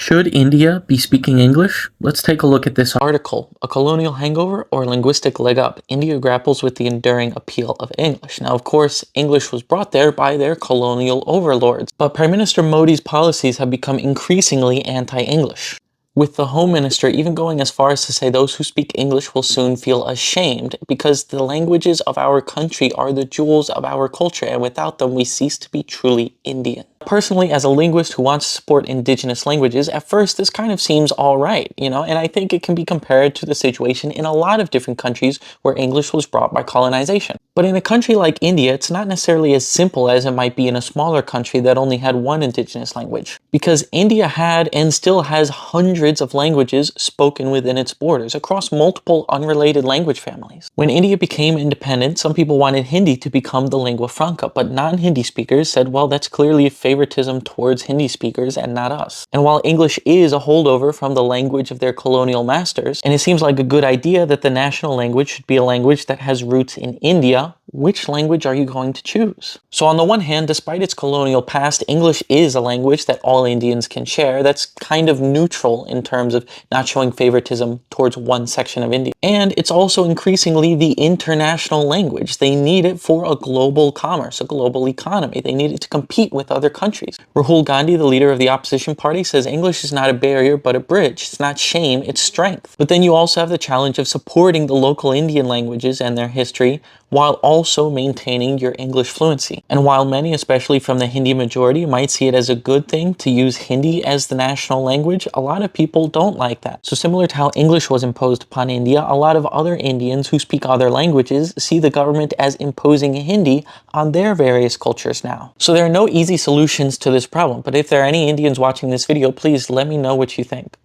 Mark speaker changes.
Speaker 1: Should India be speaking English? Let's take a look at this article. A colonial hangover or linguistic leg up? India grapples with the enduring appeal of English. Now, of course, English was brought there by their colonial overlords, but Prime Minister Modi's policies have become increasingly anti-English, with the Home Minister even going as far as to say those who speak English will soon feel ashamed because the languages of our country are the jewels of our culture, and without them we cease to be truly Indian. Personally, as a linguist who wants to support indigenous languages, at first this kind of seems all right, and I think it can be compared to the situation in a lot of different countries where English was brought by colonization. But in a country like India, it's not necessarily as simple as it might be in a smaller country that only had one indigenous language, because India had and still has hundreds of languages spoken within its borders across multiple unrelated language families. When India became independent, some people wanted Hindi to become the lingua franca, but non-Hindi speakers said, well, that's clearly a favoritism towards Hindi speakers and not us. And while English is a holdover from the language of their colonial masters, and it seems like a good idea that the national language should be a language that has roots in India, which language are you going to choose? So on the one hand, despite its colonial past, English is a language that all Indians can share that's kind of neutral in terms of not showing favoritism towards one section of India. And it's also increasingly the international language. They need it for a global commerce, a global economy. They need it to compete with other countries. Rahul Gandhi, the leader of the opposition party, says English is not a barrier but a bridge. It's not shame, it's strength. But then you also have the challenge of supporting the local Indian languages and their history while also maintaining your English fluency. And while many, especially from the Hindi majority, might see it as a good thing to use Hindi as the national language, a lot of people don't like that. So similar to how English was imposed upon India, a lot of other Indians who speak other languages see the government as imposing Hindi on their various cultures now. So there are no easy solutions to this problem, but if there are any Indians watching this video, please let me know what you think.